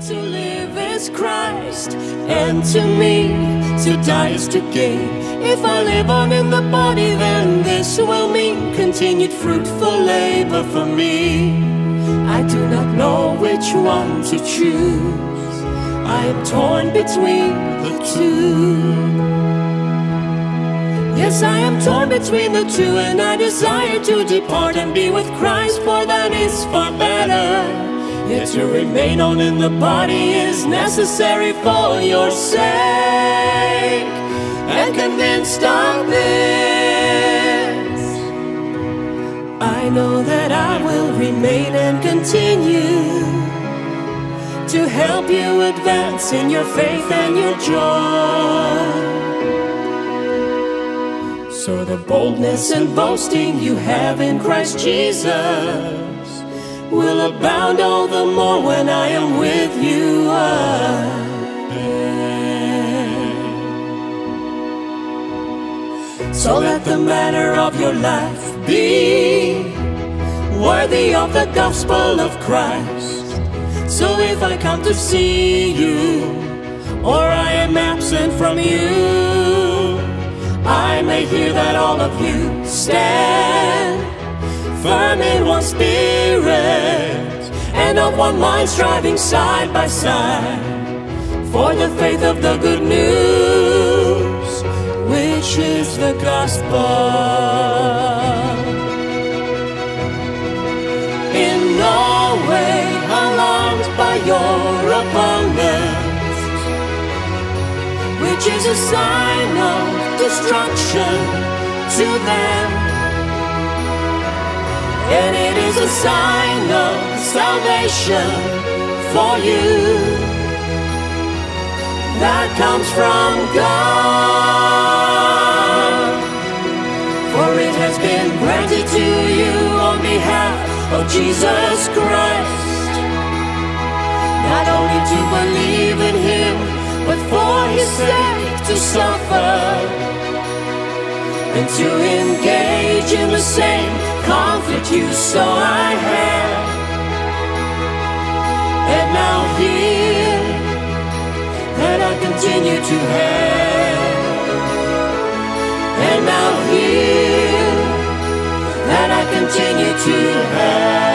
To live is Christ, and to me, to die is to gain. If I live on in the body, then this will mean continued fruitful labor for me. I do not know which one to choose. I am torn between the two. Yes, I am torn between the two, and I desire to depart and be with Christ, for that is far better. Yet to remain on in the body is necessary for your sake. And convinced of this, I know that I will remain and continue to help you advance in your faith and your joy. So the boldness and boasting you have in Christ Jesus will abound all the more when I am with you again. So let the manner of your life be worthy of the gospel of Christ. So if I come to see you, or I am absent from you, I may hear that all of you stand firm in one spirit, and of one mind, striving side by side for the faith of the good news, which is the gospel. In no way alarmed by your opponents, which is a sign of destruction to them, and it is a sign of salvation for you that comes from God. For it has been granted to you on behalf of Jesus Christ, not only to believe in Him, but for His sake to suffer and to engage in the same conflict you saw I had. And now hear that I continue to have. And now hear that I continue to have.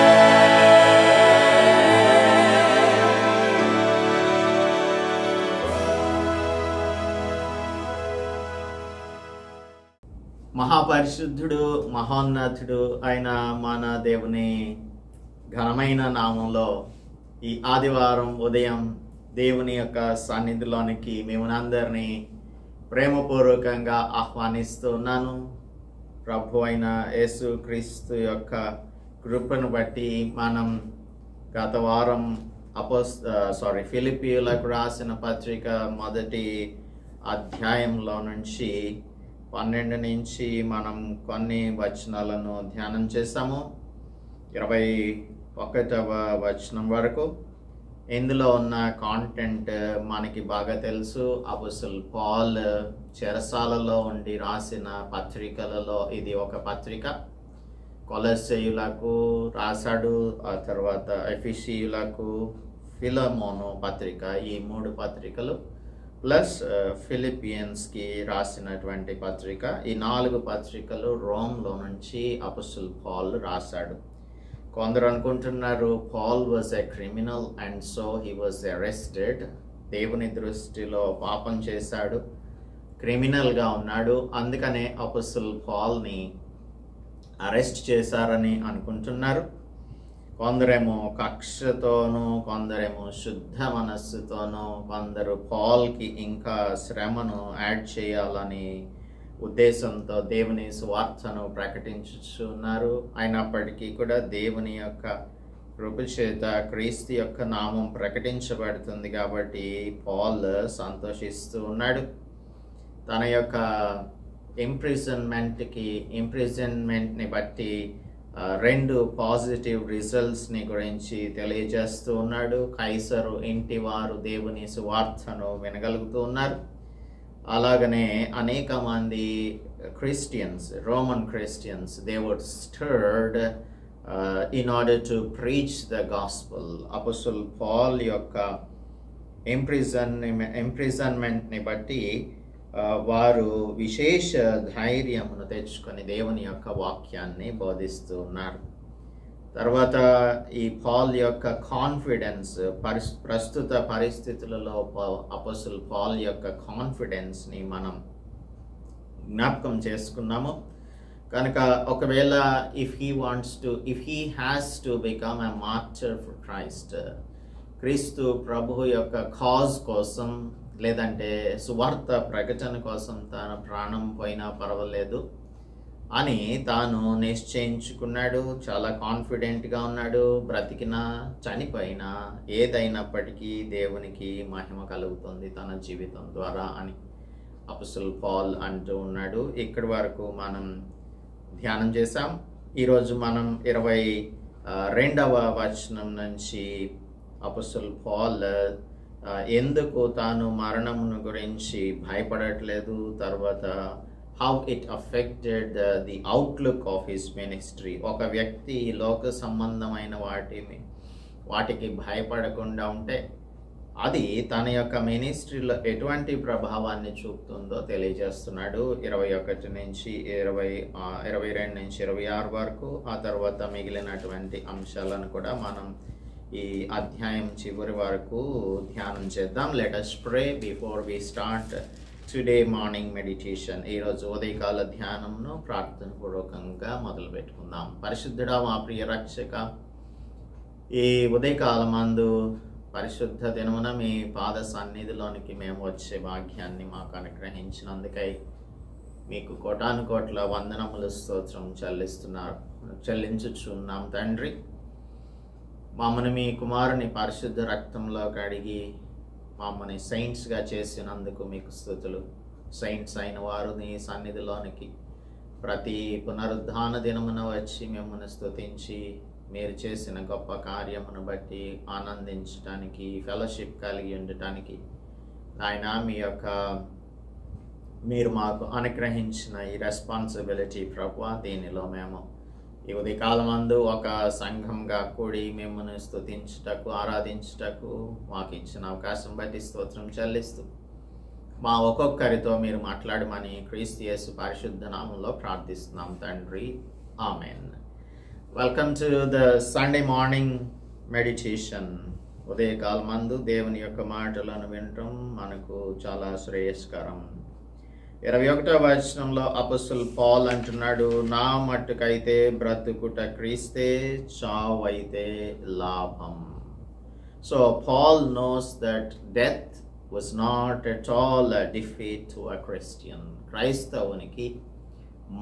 మహాపరిశుద్ధుడు మహోన్నతుడు అయిన మన దేవుని ఘనమైన నామంలో ఈ ఆదివారం ఉదయం దేవుని యొక్క సన్నిధిలోనికి మిమ్మల్ని అందరినీ ప్రేమపూర్వకంగా ఆహ్వానిస్తున్నాను. ప్రభు అయిన యేసు క్రీస్తు యొక్క కృపను బట్టి మనం గత వారం ఫిలిప్పీయులకు రాసిన పత్రిక మొదటి అధ్యాయంలో నుంచి 12 నుంచి మనం కొన్ని వచనాలను ధ్యానం చేసాము. 21వ వచనం వరకు. ఇందులో ఉన్న కాంటెంట్ మనకి బాగా తెలుసు. అపోస్తలుడు పాల్ చెరసాలలో ఉండి రాసిన పత్రికలలో ఇది ఒక పత్రిక. కొలస్సీయులకు రాశాడు, ఆ తర్వాత ఎఫెసీయులకు, ఫిలమోను పత్రిక, ఈ 3 పత్రికలు ప్లస్ ఫిలిపియన్స్కి రాసినటువంటి పత్రిక. ఈ 4 పత్రికలు రోమ్లో నుంచి అపోస్తలుడు పాల్ రాశాడు. కొందరు అనుకుంటున్నారు Paul was a criminal and so he was arrested. దేవుని దృష్టిలో పాపం చేశాడు, క్రిమినల్గా ఉన్నాడు, అందుకనే అపోస్తలుడు పాల్ని అరెస్ట్ చేశారని అనుకుంటున్నారు. కొందరేమో కక్షతోనూ, కొందరేమో శుద్ధ మనస్సుతోనూ, కొందరు పాల్కి ఇంకా శ్రమను యాడ్ చేయాలని ఉద్దేశంతో దేవుని సువార్తను ప్రకటించుచున్నారు. అయినప్పటికీ కూడా దేవుని యొక్క కృప చేత క్రీస్తు యొక్క నామం ప్రకటించబడుతుంది కాబట్టి పాల్ సంతోషిస్తూ ఉన్నాడు. తన యొక్క ఇంప్రిజన్మెంట్ని బట్టి 2 పాజిటివ్ రిజల్ట్స్ని గురించి తెలియజేస్తూ ఉన్నాడు. కైసరు ఇంటి వారు దేవుని సువార్తను వినగలుగుతూ ఉన్నారు. అలాగనే అనేక మంది Christians, Roman Christians, they were stirred in order to preach the gospel. అపోస్తలుడు పాల్ యొక్క ఇంప్రిజన్మెంట్ని బట్టి వారు విశేష ధైర్యమును తెచ్చుకొని దేవుని యొక్క వాక్యాన్ని బోధిస్తూ ఉన్నారు. తర్వాత ఈ పాల్ యొక్క కాన్ఫిడెన్స్, ప్రస్తుత పరిస్థితులలో అపోస్తలుడు పాల్ యొక్క కాన్ఫిడెన్స్ని మనం జ్ఞాపకం చేసుకున్నాము. కనుక ఒకవేళ if he has to become a martyr for క్రీస్తు ప్రభు యొక్క కాజ్ కోసం, లేదంటే సువార్త ప్రకటన కోసం తన ప్రాణం పోయినా పర్వాలేదు అని తాను నిశ్చయించుకున్నాడు. చాలా కాన్ఫిడెంట్గా ఉన్నాడు. బ్రతికినా చనిపోయినా ఏదైనప్పటికీ దేవునికి మహిమ కలుగుతుంది తన జీవితం ద్వారా అని అపోస్తలుడు పాల్ అంటూ ఉన్నాడు. ఇక్కడి వరకు మనం ధ్యానం చేశాం. ఈరోజు మనం 22వ వచనం నుంచి అపోస్తలుడు పాల్ ఎందుకు తాను మరణమును గురించి భయపడట్లేదు, తర్వాత how it affected the outlook of his ministry. ఒక వ్యక్తి లోక సంబంధమైన వాటికి భయపడకుండా ఉంటే అది తన యొక్క మినిస్ట్రీలో ఎటువంటి ప్రభావాన్ని చూపుతుందో తెలియజేస్తున్నాడు. 21 నుంచి 22 నుంచి 26 వరకు. ఆ తర్వాత మిగిలినటువంటి అంశాలను కూడా మనం ఈ అధ్యాయం చివరి వరకు ధ్యానం చేద్దాం. Let us pray before we start today morning meditation. ఈరోజు ఉదయకాల ధ్యానంను ప్రార్థన పూర్వకంగా మొదలు పెట్టుకుందాం. పరిశుద్ధుడా మా ప్రియ రక్షక, ఈ ఉదయకాలమందు పరిశుద్ధ దినమున మీ పాద సన్నిధిలోనికి మేము వచ్చే భాగ్యాన్ని మాకు అనుగ్రహించినందుకై మీకు కోటానుకోట్ల వందనములు స్తోత్రం చెల్లించుచున్నాం తండ్రి. మమ్మల్ని మీ కుమారుని పరిశుద్ధ రక్తంలో కడిగి మమ్మల్ని సెయింట్స్గా చేసినందుకు మీకు స్తుతులు. సెయింట్స్ అయిన వారు నీ సన్నిధిలోనికి ప్రతి పునరుద్ధాన దినమున వచ్చి మిమ్మల్ని స్తుతించి మీరు చేసిన గొప్ప కార్యమును బట్టి ఆనందించడానికి, ఫెలోషిప్ కలిగి ఉండటానికి ఆయన మీరు మాకు అనుగ్రహించిన ఈ రెస్పాన్సిబిలిటీ ప్రభువా, దీనిలో మేము ఈ ఉదయకాలమందు ఒక సంఘంగా కూడి మిమ్మల్ని స్తుతించుటకు, ఆరాధించుటకు మాకు ఇచ్చిన అవకాశం బట్టి స్తోత్రం చెల్లిస్తూ మా ఒక్కొక్కరితో మీరు మాట్లాడమని క్రీస్తు యేసు పరిశుద్ధ నామంలో ప్రార్థిస్తున్నాం తండ్రి. ఆమెన్. Welcome to the Sunday morning meditation. ఉదయకాలమందు దేవుని యొక్క మాటలను వినటం మనకు చాలా శ్రేయస్కరం. 21వ వచనంలో అపోస్తలుడు పాల్ అంటున్నాడు, నా మట్టుకైతే బ్రతుకుట క్రీస్తే, చావైతే లాభం. So Paul knows that death was not at all a defeat to a Christian. క్రైస్తవునికి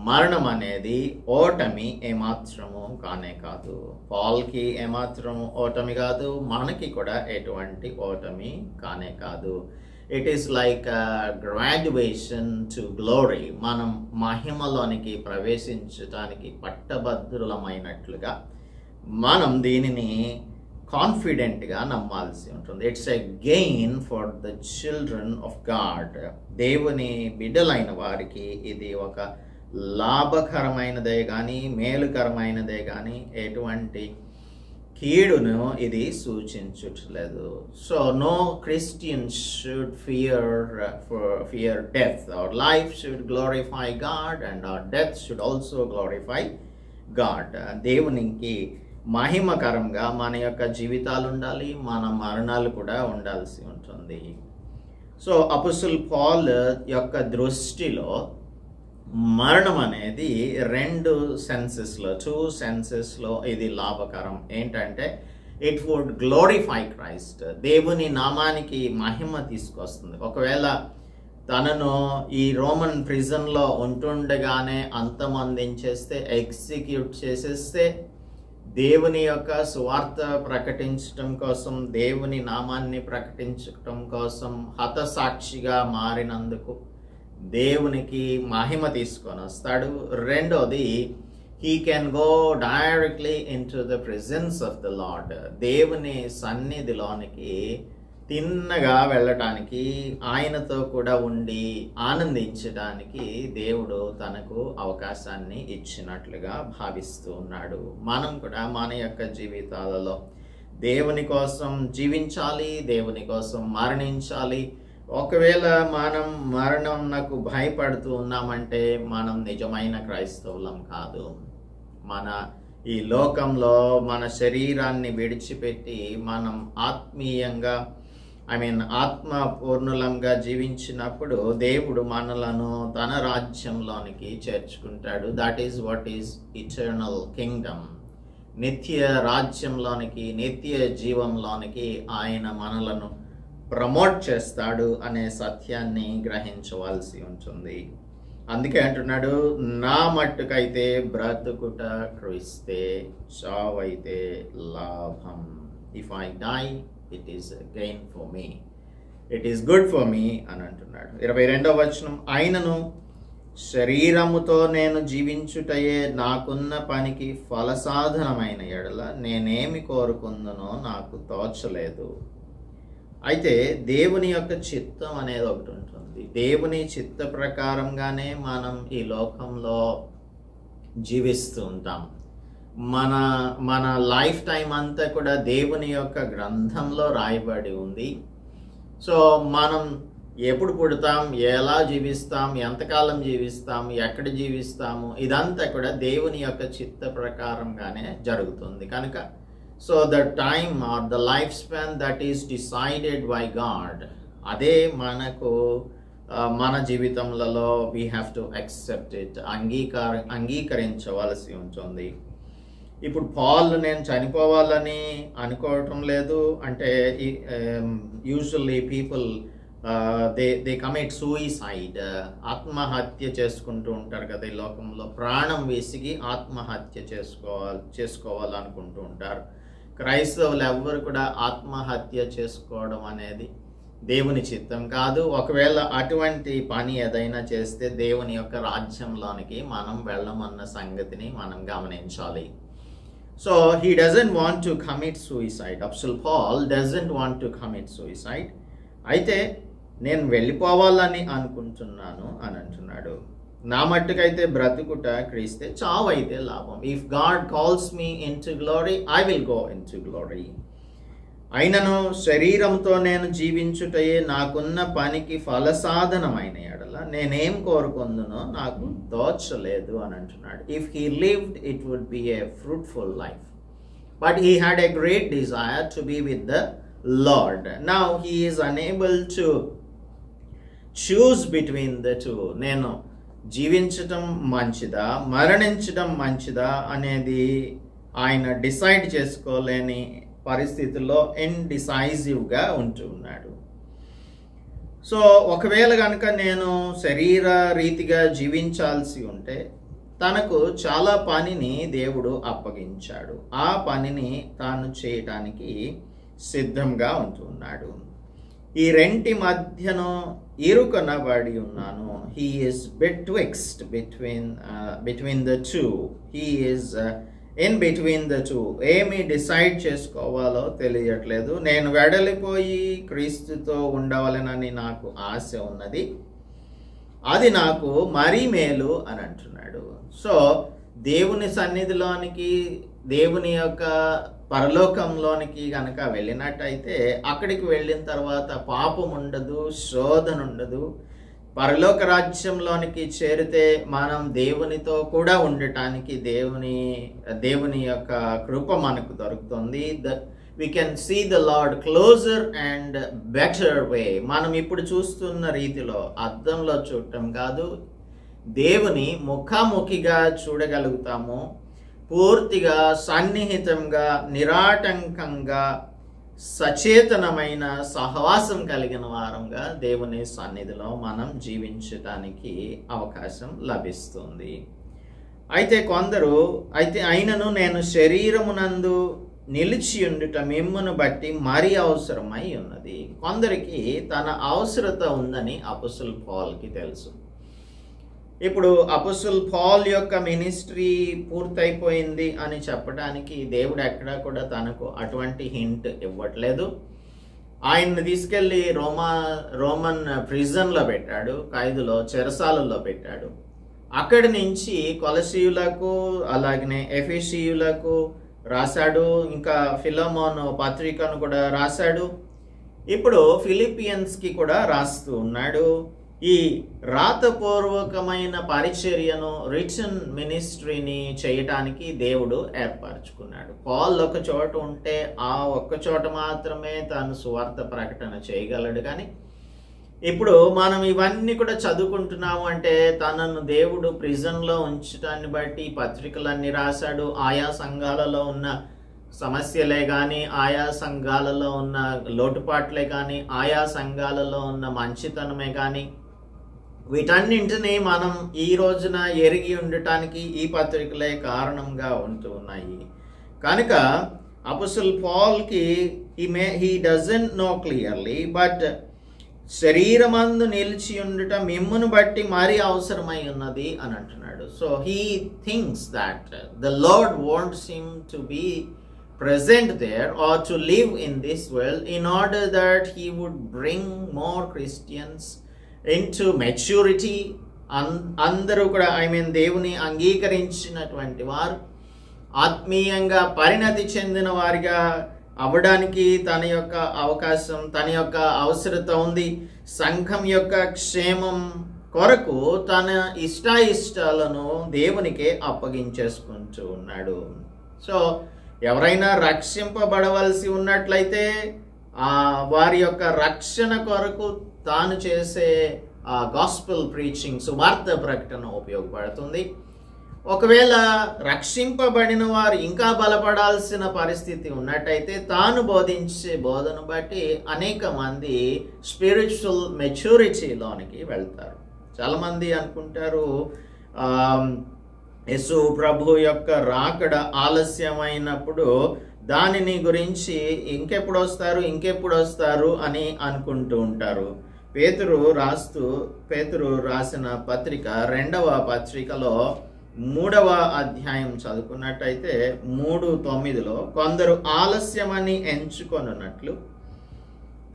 మరణం అనేది ఓటమి ఏమాత్రము కానే కాదు. పాల్కి ఏమాత్రము ఓటమి కాదు, మనకి కూడా ఎటువంటి ఓటమి కానే కాదు. It is like graduation to glory. మనం మహిమలోనికి ప్రవేశించడానికి పట్టభద్రులమైనట్లుగా మనం దీనిని కాన్ఫిడెంట్గా నమ్మాల్సి ఉంటుంది. It's a gain for the children of God. దేవుని బిడ్డలైన వారికి ఇది ఒక లాభకరమైనదే కానీ, మేలుకరమైనదే కానీ ఎటువంటి కీడును ఇది సూచించట్లేదు. So no Christian should fear death. Our life should glorify God and our death should also glorify God. దేవునికి మహిమకరంగా మన యొక్క జీవితాలు ఉండాలి, మన మరణాలు కూడా ఉండాల్సి ఉంటుంది. సో అపోస్తలుడు పాల్ యొక్క దృష్టిలో మరణం అనేది టూ సెన్సెస్లో ఇది లాభకరం. ఏంటంటే ఇట్ వుడ్ గ్లోరిఫై క్రైస్ట్. దేవుని నామానికి మహిమ తీసుకొస్తుంది. ఒకవేళ తనను ఈ రోమన్ ప్రిజన్లో ఉంటుండగానే అంతమందించేస్తే, ఎగ్జిక్యూట్ చేసేస్తే, దేవుని యొక్క సువార్త ప్రకటించటం కోసం, దేవుని నామాన్ని ప్రకటించటం కోసం హతసాక్షిగా మారినందుకు దేవునికి మహిమ తీసుకొని వస్తాడు. రెండోది, he can go directly into the presence of the Lord. దేవుని సన్నిధిలోనికి తిన్నగా వెళ్ళటానికి, ఆయనతో కూడా ఉండి ఆనందించడానికి దేవుడు తనకు అవకాశాన్ని ఇచ్చినట్లుగా భావిస్తూ ఉన్నాడు. మనం కూడా మన యొక్క జీవితాలలో దేవుని కోసం జీవించాలి, దేవుని కోసం మరణించాలి. ఒకవేళ మనం మరణంకు భయపడుతూ ఉన్నామంటే మనం నిజమైన క్రైస్తవులం కాదు. మన ఈ లోకంలో మన శరీరాన్ని విడిచిపెట్టి మనం ఆత్మీయంగా ఆత్మపూర్ణులంగా జీవించినప్పుడు దేవుడు మనలను తన రాజ్యంలోనికి చేర్చుకుంటాడు. That is what is eternal kingdom. నిత్య రాజ్యంలోనికి, నిత్య జీవంలోనికి ఆయన మనలను ప్రమోట్ చేస్తాడు అనే సత్యాన్ని గ్రహించవలసి ఉంటుంది. అందుకే అంటున్నాడు, నా మట్టుకైతే బ్రతుకుట క్రీస్తే, చావైతే లాభం. If I die it is gain for me, it is good for me అని అంటున్నాడు. 22వ వచనం, ఆయనను శరీరముతో నేను జీవించుటయే నాకున్న పనికి ఫలసాధనమైన ఎడల నేనేమి కోరుకుందునో నాకు తోచలేదు. అయితే దేవుని యొక్క చిత్తం అనేది ఒకటి ఉంటుంది. దేవుని చిత్త ప్రకారంగానే మనం ఈ లోకంలో జీవిస్తూ ఉంటాం. మన లైఫ్ టైం అంతా కూడా దేవుని యొక్క గ్రంథంలో రాయబడి ఉంది. సో మనం ఎప్పుడు పుడతాం, ఎలా జీవిస్తాం, ఎంతకాలం జీవిస్తాం, ఎక్కడ జీవిస్తాము, ఇదంతా కూడా దేవుని యొక్క చిత్త ప్రకారంగానే జరుగుతుంది. కనుక so the time or the life span that is decided by God, అదే మనకు మన జీవితంలో we have to accept it, అంగీకరించవలసి ఉంటుంది. ఇప్పుడు పాల్ నేను చనిపోవాలని అనుకోవటం లేదు అంటే usually people they commit suicide, ఆత్మహత్య చేసుకుంటూ ఉంటారు కదా ఈ లోకంలో. ప్రాణం విసిగి ఆత్మహత్య చేసుకోవాలనుకుంటూ ఉంటారు. క్రైస్తవులు ఎవ్వరు కూడా ఆత్మహత్య చేసుకోవడం అనేది దేవుని చిత్తం కాదు. ఒకవేళ అటువంటి పని ఏదైనా చేస్తే దేవుని యొక్క రాజ్యంలోనికి మనం వెళ్ళమన్న సంగతిని మనం గమనించాలి. So he doesn't want to commit suicide. Apostle Paul doesn't want to commit suicide. అయితే నేను వెళ్ళిపోవాలని అనుకుంటున్నాను అని అంటున్నాడు. నా మట్టుకైతే బ్రతుకుట క్రీస్తే, చావైతే లాభం. If God calls me into glory, I will go into glory. అయినను శరీరంతో నేను జీవించుటయే నాకున్న పనికి ఫలసాధనమైన ఎడల నేనేం కోరుకుందునో నాకు తోచలేదు అని అంటున్నాడు. If he lived it would be a fruitful life, but he had a great desire to be with the Lord. Now he is unable to choose between the two. నేను జీవించటం మంచిదా, మరణించడం మంచిదా అనేది ఆయన డిసైడ్ చేసుకోలేని పరిస్థితుల్లో ఇండిసైజివ్గా ఉంటున్నాడు. సో ఒకవేళ కనుక నేను శరీర రీతిగా జీవించాల్సి ఉంటే తనకు చాలా పనిని దేవుడు అప్పగించాడు. ఆ పనిని తాను చేయటానికి సిద్ధంగా ఉంటున్నాడు. ఈ రెంటి మధ్యను ఇరుకనబడి ఉన్నాను. He is betwixt between the two. He is in between the two. ఏమి డిసైడ్ చేసుకోవాలో తెలియట్లేదు. నేను వెడలిపోయి క్రీస్తుతో ఉండవాలనని నాకు ఆశ ఉన్నది, అది నాకు మరీ మేలు అని అంటున్నాడు. సో దేవుని సన్నిధిలోనికి, దేవుని యొక్క పరలోకంలోనికి కనుక వెళ్ళినట్టయితే అక్కడికి వెళ్ళిన తర్వాత పాపం ఉండదు, శోధన ఉండదు. పరలోక రాజ్యంలోనికి చేరితే మనం దేవునితో కూడా ఉండటానికి దేవుని యొక్క కృప మనకు దొరుకుతుంది. we can see the Lord closer and better way. మనం ఇప్పుడు చూస్తున్న రీతిలో అద్దంలో చూడటం కాదు, దేవుని ముఖాముఖిగా చూడగలుగుతాము. పూర్తిగా సన్నిహితంగా, నిరాటంకంగా, సచేతనమైన సహవాసం కలిగిన వారంగా దేవుని సన్నిధిలో మనం జీవించటానికి అవకాశం లభిస్తుంది. అయితే కొందరు అయినను నేను శరీరమునందు నిలిచి ఉండుట మిమ్మును బట్టి మరీ అవసరమై ఉన్నది. కొందరికి తన అవసరత ఉందని అపోస్తలుడు పౌలుకి తెలుసు. ఇప్పుడు అపోస్తలుడు పౌలు యొక్క మినిస్ట్రీ పూర్తయిపోయింది అని చెప్పడానికి దేవుడు ఎక్కడా కూడా తనకు అటువంటి హింట్ ఇవ్వట్లేదు. ఆయన్ని తీసుకెళ్ళి రోమన్ ప్రిజన్లో పెట్టాడు, ఖైదులో, చెరసాలలో పెట్టాడు. అక్కడి నుంచి కొలసీయులకు, అలాగనే ఎఫెసీయులకు, రాశాడు, ఇంకా ఫిలమోను పత్రికను కూడా రాశాడు. ఇప్పుడు ఫిలిపియన్స్కి కూడా రాస్తూ ఉన్నాడు. ఈ రాతపూర్వకమైన పరిచర్యను, రిటన్ మినిస్ట్రీని చేయటానికి దేవుడు ఏర్పరచుకున్నాడు. పాల్ ఒక చోట ఉంటే ఆ ఒక్క చోట మాత్రమే తాను సువార్త ప్రకటన చేయగలడు. కానీ ఇప్పుడు మనం ఇవన్నీ కూడా చదువుకుంటున్నాము అంటే తనను దేవుడు ప్రిజన్లో ఉంచడాన్ని బట్టి పత్రికలన్నీ రాశాడు. ఆయా సంఘాలలో ఉన్న సమస్యలే కానీ, ఆయా సంఘాలలో ఉన్న లోటుపాట్లే కానీ, ఆయా సంఘాలలో ఉన్న మంచితనమే కానీ, వీటన్నింటినీ మనం ఈ రోజున ఎరిగి ఉండటానికి ఈ పత్రికలే కారణంగా ఉంటూ ఉన్నాయి. కనుక అపోస్టల్ పాల్కి he doesn't know clearly, but శరీరమందు నిలిచి ఉండుట మిమ్మును బట్టి మరీ అవసరమై ఉన్నది అని అంటున్నాడు. So he thinks that the Lord wants him to be present there or to live in this world in order that he would bring more Christians into maturity. అందరూ కూడా దేవుని అంగీకరించినటువంటి వారు ఆత్మీయంగా పరిణతి చెందిన వారిగా అవ్వడానికి తన యొక్క అవకాశం, తన యొక్క అవసరత ఉంది. సంఘం యొక్క క్షేమం కొరకు తన ఇష్టాయిష్టాలను దేవునికే అప్పగించేసుకుంటూ ఉన్నాడు. సో ఎవరైనా రక్షింపబడవలసి ఉన్నట్లయితే వారి యొక్క రక్షణ కొరకు తాను చేసే గాస్పెల్ ప్రీచింగ్, సువార్త ప్రకటన ఉపయోగపడుతుంది. ఒకవేళ రక్షింపబడిన వారు ఇంకా బలపడాల్సిన పరిస్థితి ఉన్నట్టయితే తాను బోధించే బోధను బట్టి అనేక మంది స్పిరిచువల్ మెచ్యూరిటీలోనికి వెళ్తారు. చాలామంది అనుకుంటారు యేసు ప్రభు యొక్క రాకడ ఆలస్యమైనప్పుడు దానిని గురించి ఇంకెప్పుడు వస్తారు అని అనుకుంటూ ఉంటారు. పేతురు రాసిన పత్రిక 2వ పత్రికలో 3వ అధ్యాయం చదువుకున్నట్టయితే 3:9 కొందరు ఆలస్యమని ఎంచుకొనున్నట్లు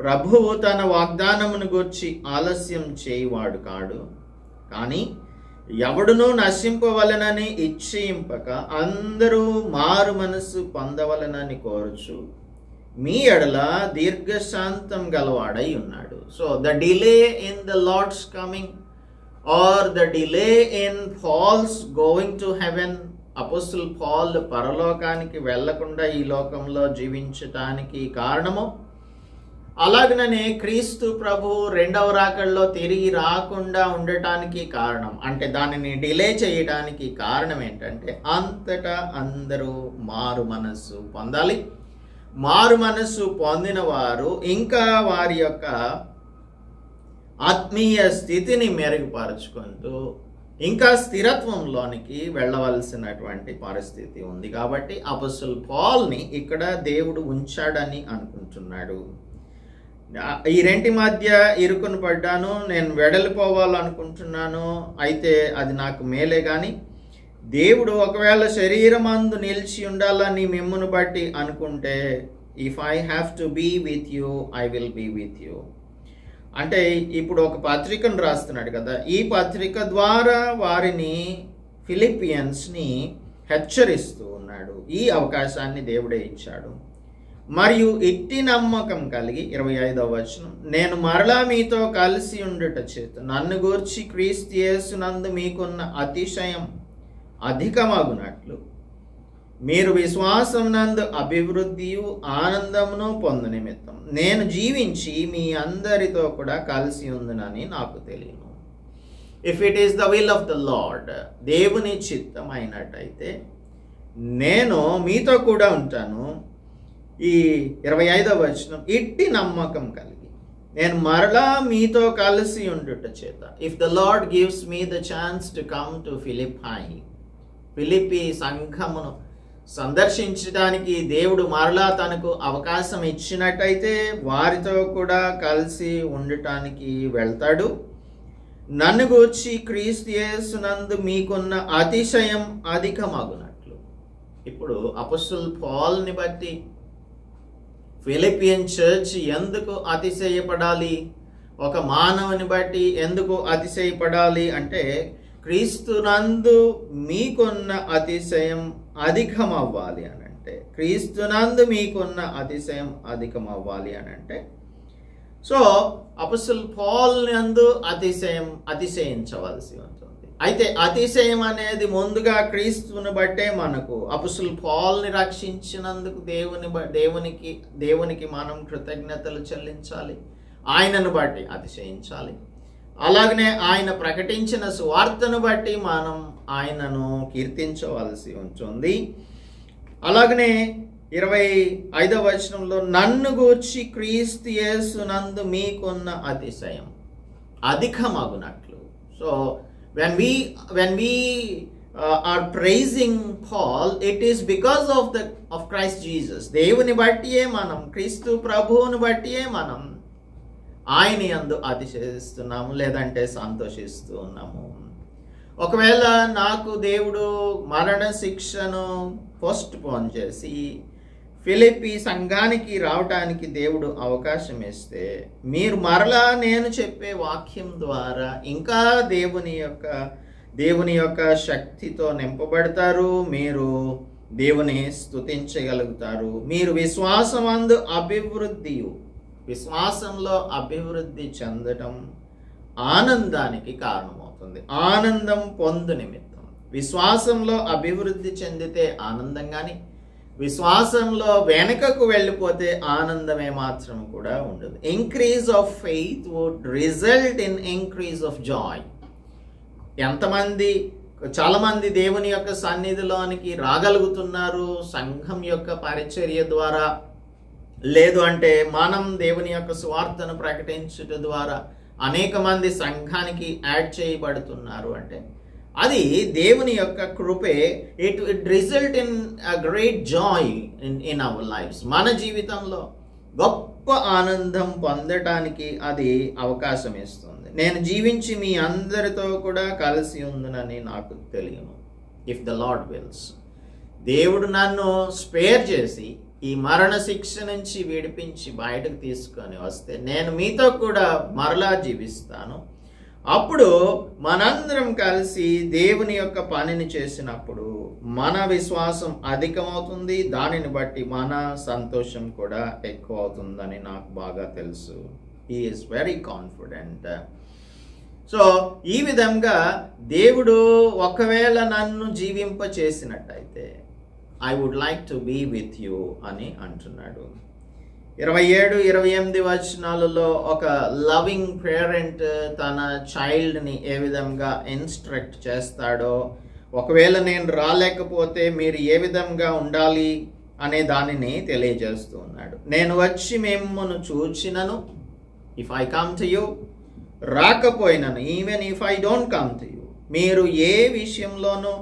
ప్రభువు తన వాగ్దానమును గూర్చి ఆలస్యం చేయువాడు కాడు, కానీ ఎవడునూ నశింపవలనని ఇచ్ఛయింపక అందరూ మారు మనసు పొందవలనని కోరుచు మీ ఎడల దీర్ఘశాంతం గలవాడై ఉన్నాడు. So the delay in the Lord's coming or the delay in Paul's going to heaven, apostle Paul పరలోకానికి వెళ్లకుండా ఈ లోకంలో జీవించటానికి కారణము, అలాగనే క్రీస్తు ప్రభు 2వ రాకడలో తిరిగి రాకుండా ఉండటానికి కారణం, అంటే దానిని డిలే చేయడానికి కారణం ఏంటంటే అంతటా అందరూ మారు మనస్సు పొందాలి. మారు మనస్సు పొందిన వారు ఇంకా వారి యొక్క ఆత్మీయ స్థితిని మెరుగుపరుచుకుంటూ ఇంకా స్థిరత్వంలోనికి వెళ్ళవలసినటువంటి పరిస్థితి ఉంది. కాబట్టి అపోస్టల్ పాల్ని ఇక్కడ దేవుడు ఉంచాడని అనుకుంటున్నాడు. ఈ రెంటి మధ్య ఇరుకును పడ్డాను, నేను వెడలిపోవాలనుకుంటున్నాను, అయితే అది నాకు మేలే. కానీ దేవుడు ఒకవేళ శరీరమందు నిలిచి ఉండాలని మిమ్మును బట్టి అనుకుంటే, if I have to be with you I will be with you అంటే ఇప్పుడు ఒక పత్రికను రాస్తున్నాడు కదా, ఈ పత్రిక ద్వారా వారిని ఫిలిపియన్స్ని హెచ్చరిస్తూ ఉన్నాడు. ఈ అవకాశాన్ని దేవుడే ఇచ్చాడు. మరియు ఇట్టి నమ్మకం కలిగి 25వ వచనం, నేను మరలా మీతో కలిసి ఉండుట చేత నన్ను గూర్చి క్రీస్తు యేసునందు మీకున్న అతిశయం అధికమగునట్లు మీరు విశ్వాసం నందు అభివృద్ధియు ఆనందమును పొందు నిమిత్తం నేను జీవించి మీ అందరితో కూడా కలిసి ఉందునని నాకు తెలియను. If it is the will of the lord, దేవుని చిత్తం అయినట్టయితే నేను మీతో కూడా ఉంటాను. ఈ 25వ వచనం, ఇట్టి నమ్మకం కలిగి నేను మరలా మీతో కలిసి ఉండుట చేత, if the Lord gives me the chance to come to Philippi సంఘమును సందర్శించడానికి దేవుడు మరలా తనకు అవకాశం ఇచ్చినట్టయితే వారితో కూడా కలిసి ఉండటానికి వెళ్తాడు. నన్ను గూర్చి క్రీస్తు యేసునందు మీకున్న అతిశయం అధికమగునట్లు. ఇప్పుడు అపోస్టల్ పాల్ని బట్టి ఫిలిపియన్ చర్చ్ ఎందుకు అతిశయపడాలి? ఒక మానవుని బట్టి ఎందుకు అతిశయపడాలి అంటే, క్రీస్తునందు మీకున్న అతిశయం అధికమవ్వాలి అని అంటే అంటే, క్రీస్తునందు మీకున్న అతిశయం అధికం అవ్వాలి అని అంటే, సో అపొస్తలుడు పౌలు నందు అతిశయించవలసి ఉంటుంది. అయితే అతిశయం అనేది ముందుగా క్రీస్తుని బట్టే మనకు, అపొస్తలుడు పౌలుని రక్షించినందుకు దేవునికి మనం కృతజ్ఞతలు చెల్లించాలి, ఆయనను బట్టి అతిశయించాలి. అలాగనే ఆయన ప్రకటించిన సువార్తను బట్టి మనం ఆయనను కీర్తించవలసి ఉంటుంది. అలాగనే 25వ వచనంలో, నన్ను గూర్చి క్రీస్తు యేసునందు మీకున్న అతిశయం అధికమగునట్లు. So when we are praising Paul, it is because of Christ Jesus. దేవుని బట్టియే మనం, క్రీస్తు ప్రభువుని బట్టియే మనం ఆయన యందు అతిశయిస్తున్నాము, లేదంటే సంతోషిస్తూ ఉన్నాము. ఒకవేళ నాకు దేవుడు మరణ శిక్షను పోస్ట్ పోన్ చేసి ఫిలిప్పీ సంఘానికి రావటానికి దేవుడు అవకాశం ఇస్తే, మీరు మరలా నేను చెప్పే వాక్యం ద్వారా ఇంకా దేవుని యొక్క శక్తితో నింపబడతారు, మీరు దేవుని స్తుతించగలుగుతారు. మీరు విశ్వాసంలో అభివృద్ధి చెందటం ఆనందానికి కారణమవుతుంది. ఆనందం పొందు నిమిత్తం విశ్వాసంలో అభివృద్ధి చెందితే ఆనందం, కానీ విశ్వాసంలో వెనుకకు వెళ్ళిపోతే ఆనందమే మాత్రం కూడా ఉండదు. Increase of faith would result in increase of joy. చాలా మంది దేవుని యొక్క సన్నిధిలోనికి రాగలుగుతున్నారు సంఘం యొక్క పరిచర్య ద్వారా, లేదు అంటే మనం దేవుని యొక్క సువార్తను ప్రకటించుట ద్వారా అనేక మంది సంఘానికి యాడ్ చేయబడుతున్నారు. అంటే అది దేవుని యొక్క కృపే. It result in a great joy in our lives. మన జీవితంలో గొప్ప ఆనందం పొందటానికి అది అవకాశం ఇస్తుంది. నేను జీవించి మీ అందరితో కూడా కలిసి ఉందునని నాకు తెలియను. ఇఫ్ ద లార్డ్ విల్స్, దేవుడు నన్ను స్పేర్ చేసి ఈ మరణ శిక్ష నుంచి విడిపించి బయటకు తీసుకొని వస్తే నేను మీతో కూడా మరలా జీవిస్తాను. అప్పుడు మనందరం కలిసి దేవుని యొక్క పనిని చేసినప్పుడు మన విశ్వాసం అధికమవుతుంది, దానిని బట్టి మన సంతోషం కూడా ఎక్కువ అవుతుందని నాకు బాగా తెలుసు. He is very confident. So ఈ విధంగా దేవుడు ఒకవేళ నన్ను జీవింప చేసినట్టయితే I would like to be with you అని అంటున్నాడు. 27-28 వచనాలలో ఒక లవింగ్ పేరెంట్ తన చైల్డ్ని ఏ విధంగా ఇన్స్ట్రక్ట్ చేస్తాడో, ఒకవేళ నేను రాలేకపోతే మీరు ఏ విధంగా ఉండాలి అనే దానిని తెలియజేస్తూ ఉన్నాడు. నేను వచ్చి మిమ్మును చూచినను, if I come to you, రాకపోయినను, even if I don't come to you, మీరు ఏ విషయంలోనూ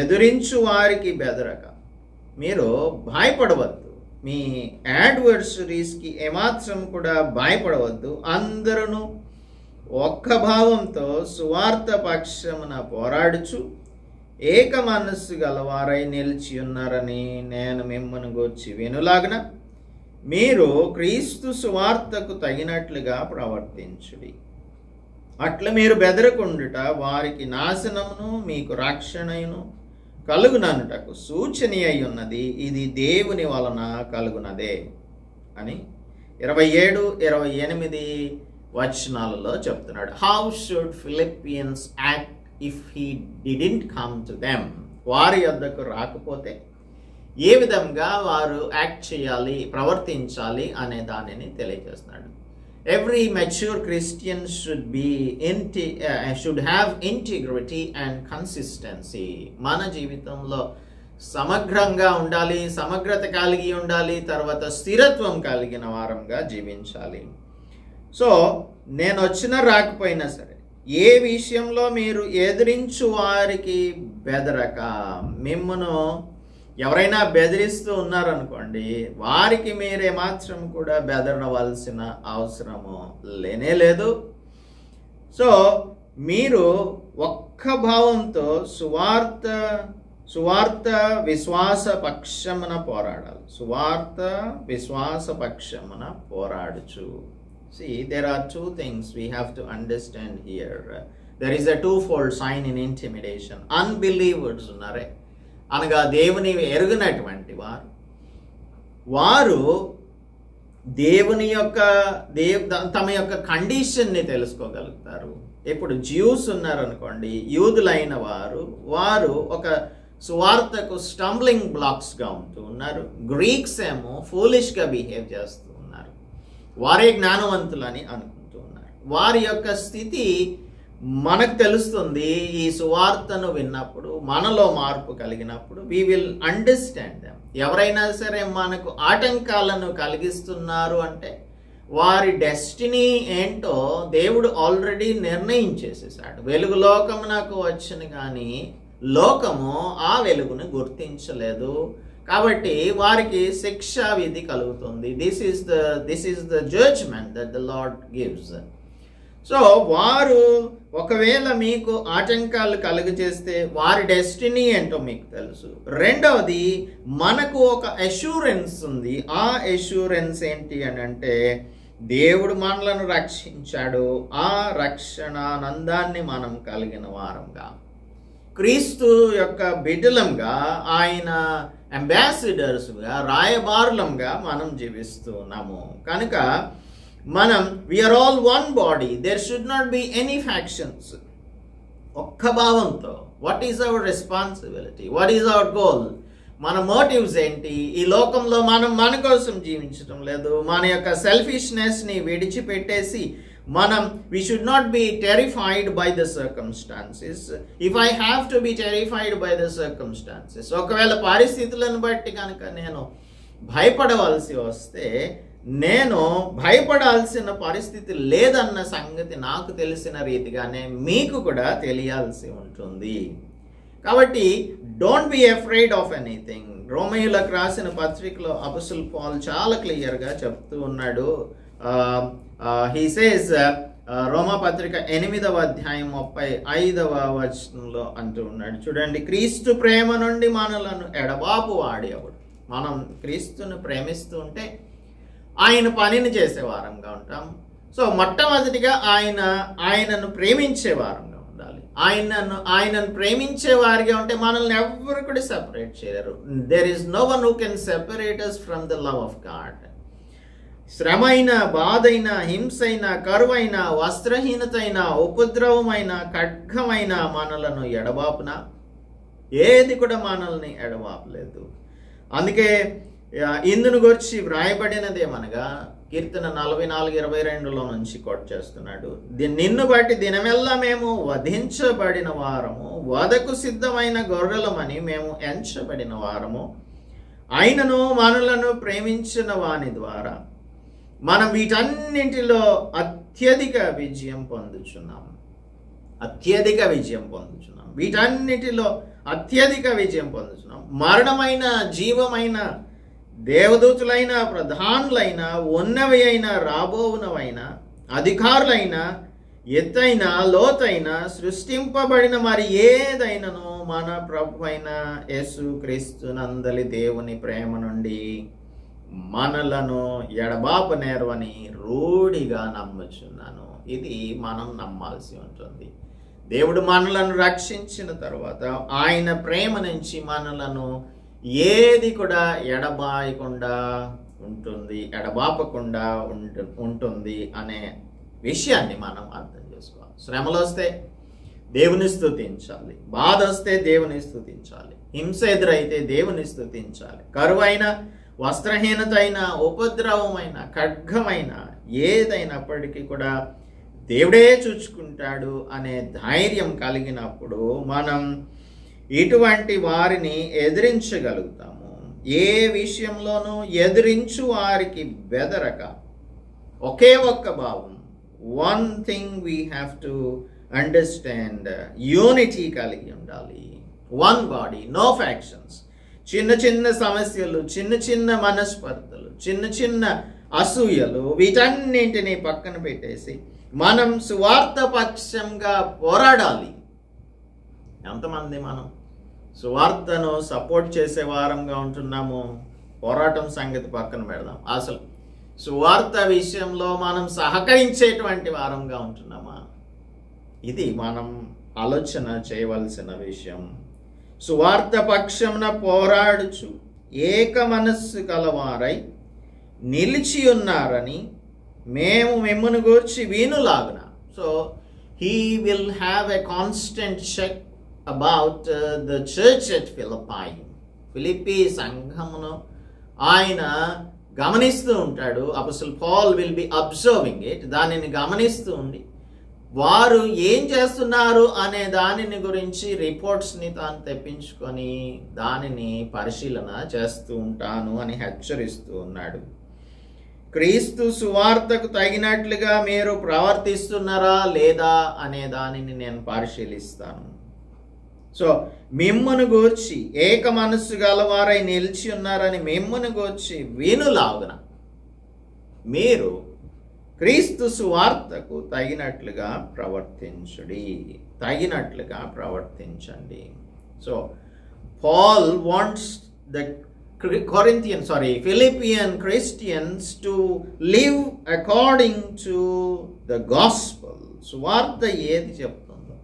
ఎదురించు వారికి బెదరక, మీరు భయపడవద్దు, మీ యాడ్వర్సరీస్కి ఏమాత్రం కూడా భయపడవద్దు, అందరూ ఒక్క భావంతో సువార్త పక్షమున పోరాడుచు ఏక మనస్సు గలవారై నిలిచి ఉన్నారని నేను మిమ్మల్ని గూర్చి వినులాగున మీరు క్రీస్తు సువార్తకు తగినట్లుగా ప్రవర్తించుడి. అట్లా మీరు బెదరకుండుట వారికి నాశనమును మీకు రక్షణయును కలుగుననుటకు సూచన అయి ఉన్నది, ఇది దేవుని వలన కలుగునదే అని 27-28 వచనాలలో చెప్తున్నాడు. How should Philippians act if he didn't come to them? వారి యొద్దకు రాకపోతే ఏ విధంగా వారు యాక్ట్ చేయాలి, ప్రవర్తించాలి అనే దానిని తెలియజేస్తున్నాడు. Every mature Christian should have integrity and consistency. మన జీవితంలో సమగ్రంగా ఉండాలి, సమగ్రత కలిగి ఉండాలి, తర్వాత స్థిరత్వం కలిగిన వారంగా జీవించాలి. సో నేను వచ్చినా రాకపోయినా సరే ఏ విషయంలో మీరు ఎదిరించు వారికి బెదరక, మిమ్మను ఎవరైనా బెదిరిస్తూ ఉన్నారనుకోండి, వారికి మీరే మాత్రం కూడా బెదరవలసిన అవసరము లేనే లేదు. సో మీరు ఒక్క భావంతో సువార్త విశ్వాస పక్షమున పోరాడాలి. సువార్త విశ్వాస పక్షమున పోరాడుచు. See, there are two things we have to understand here. There is a twofold sign in intimidation. Unbelievers unnare, అనగా దేవుని ఎరుగనటువంటి వారు దేవుని యొక్క తమ యొక్క కండిషన్ని తెలుసుకోగలుగుతారు. ఇప్పుడు జ్యూస్ ఉన్నారనుకోండి, యూదులైన వారు ఒక సువార్తకు స్టంబ్లింగ్ బ్లాక్స్గా ఉంటూ ఉన్నారు. గ్రీక్స్ ఏమో ఫూలిష్గా బిహేవ్ చేస్తూ ఉన్నారు. వారే జ్ఞానవంతులని అనుకుంటూ ఉన్నారు. వారి యొక్క స్థితి మనకు తెలుస్తుంది. ఈ సువార్తను విన్నప్పుడు, మనలో మార్పు కలిగినప్పుడు we will understand them. ఎవరైనా సరే మనకు ఆటంకాలను కలిగిస్తున్నారు అంటే వారి డెస్టినీ ఏంటో దేవుడు ఆల్రెడీ నిర్ణయించేసేసాడు. వెలుగు లోకమునకు వచ్చిన కానీ లోకము ఆ వెలుగును గుర్తించలేదు. కాబట్టి వారికి శిక్షా విధి కలుగుతుంది. This is the judgement that the Lord gives. So వారు ఒకవేళ మీకు ఆటంకాలు కలుగజేస్తే వారి డెస్టినీ ఏంటో మీకు తెలుసు. రెండవది, మనకు ఒక అష్యూరెన్స్ ఉంది. ఆ అష్యూరెన్స్ ఏంటి అని అంటే దేవుడు మనలను రక్షించాడు. ఆ రక్షణానందాన్ని మనం కలిగిన వారంగా, క్రీస్తు యొక్క బిడ్డలంగా, ఆయన అంబాసిడర్స్గా, రాయబారులంగా మనం జీవిస్తూ ఉన్నాము. కనుక మనం we are all one body. There should not be any factions. ఒక్క భావంతో what is our responsibility, what is our goal, మన మోటివ్స్ ఏంటి? ఈ లోకంలో మనం మన కోసం జీవించడం లేదు. మన యొక్క సెల్ఫిష్నెస్ని విడిచిపెట్టేసి we should not be terrified by the circumstances. If I have to be terrified by the circumstances, ఒకవేళ పరిస్థితులను బట్టి కనుక నేను భయపడవలసి వస్తే, నేను భయపడాల్సిన పరిస్థితి లేదన్న సంగతి నాకు తెలిసిన రీతిగానే మీకు కూడా తెలియాల్సి ఉంటుంది. కాబట్టి don't be afraid of anything. రోమీయులకు రాసిన పత్రికలో అపోస్టల్ పాల్ చాలా క్లియర్గా చెప్తూ ఉన్నాడు. హీ సేస్, రోమా పత్రిక 8వ అధ్యాయం 35వ వచనంలో అంటూ ఉన్నాడు. చూడండి, క్రీస్తు ప్రేమ నుండి మనలను ఎడబాపు వాడేవాడు. మనం క్రీస్తును ప్రేమిస్తూ ఉంటే ఆయన పనిని చేసేవారంగా ఉంటాం. సో మొట్టమొదటిగా ఆయనను ప్రేమించే వారంగా ఉండాలి. ఆయనను ప్రేమించే వారిగా ఉంటే మనల్ని ఎవరు కూడా సెపరేట్ చేయరు. There is no one who can separate us from the love of God. శ్రమైన, బాధైన, హింసైన, కరువైన, వస్త్రహీనతైన, ఉపద్రవమైన, ఖడ్గమైన మనలను ఎడబాపున ఏది కూడా మనల్ని ఎడబాపలేదు. అందుకే ఇందును గురించి వ్రాయబడినదేమనగా కీర్తన 44:22 నుంచి కోట్ చేస్తున్నాడు. నిన్ను బట్టి దినమెల్లా మేము వధించబడిన వారము, వధకు సిద్ధమైన గొర్రెలమని మేము ఎంచబడిన వారము, ఆయనను మనలను ప్రేమించిన వాని ద్వారా మనం వీటన్నింటిలో అత్యధిక విజయం పొందుచున్నాము. వీటన్నిటిలో అత్యధిక విజయం పొందుచున్నాం. మరణమైన, జీవమైన, దేవదూతులైన, ప్రధానులైన, ఉన్నవి అయిన, రాబోవునవైన, అధికారులైన, ఎత్తైన, లోతైన, సృష్టింపబడిన మరి ఏదైనను మన ప్రభు అయిన యేసు క్రీస్తునందలి దేవుని ప్రేమ నుండి మనలను ఎడబాపు నేర్వని రూఢిగా నమ్ముచున్నాను. ఇది మనం నమ్మాల్సి ఉంటుంది. దేవుడు మనలను రక్షించిన తర్వాత ఆయన ప్రేమ నుంచి మనలను ఏది కూడా ఎడబాయకుండా ఉంటుంది అనే విషయాన్ని మనం అర్థం చేసుకోవాలి. శ్రమలు వస్తే దేవుని స్తుతించాలి, బాధ వస్తే దేవుని స్తుతించాలి, హింస ఎదురైతే దేవుని స్తుతించాలి, కరువైన, వస్త్రహీనత అయిన, ఉపద్రవమైన, ఖడ్గమైన ఏదైనప్పటికీ కూడా దేవుడే చూచుకుంటాడు అనే ధైర్యం కలిగినప్పుడు మనం ఇటువంటి వారిని ఎదిరించగలుగుతాము. ఏ విషయంలోనూ ఎదిరించు వారికి బెదరక ఒకే ఒక్క భావం, one thing we have to understand, unity కలిగి ఉండాలి. One body, no factions. చిన్న చిన్న సమస్యలు, చిన్న చిన్న మనస్పర్ధలు, చిన్న చిన్న అసూయలు, వీటన్నింటినీ పక్కన పెట్టేసి మనం సువార్త పక్షంగా పోరాడాలి. ఎంతమంది మనం సువార్తను సపోర్ట్ చేసే వారంగా ఉంటున్నాము? పోరాటం సంగతి పక్కన పెడదాం. అసలు సువార్త విషయంలో మనం సహకరించేటువంటి వారంగా ఉంటున్నామా? ఇది మనం ఆలోచన చేయవలసిన విషయం. సువార్త పక్షమున పోరాడుచు ఏక మనస్సు కలవారై నిలిచి ఉన్నారని మేము మిమ్మును గూర్చి వీనులాగున. So he will have a constant check about the church at Philippi. Philippi సంఘమును ఆయన గమనిస్తూ ఉంటాడు. Apostle Paul will be observing it. దానిని గమనిస్తూ ఉండి వారు ఏం చేస్తున్నారు అనే దానిని గురించి రిపోర్ట్స్ని తాను తెప్పించుకొని దానిని పరిశీలన చేస్తూ ఉంటాను అని హెచ్చరిస్తూ ఉన్నాడు. క్రీస్తు సువార్తకు తగినట్లుగా మీరు ప్రవర్తిస్తున్నారా లేదా అనే దానిని నేను పరిశీలిస్తాను. సో మిమ్మును గూర్చి ఏక మనస్సు గలవారై నిలిచి ఉన్నారని మిమ్మును గూర్చి వీనులాగున మీరు క్రీస్తు సువార్తకు తగినట్లుగా ప్రవర్తించండి. So Paul wants the Philippian Christians to live according to the gospel. సువార్త ఏది చెప్తుందో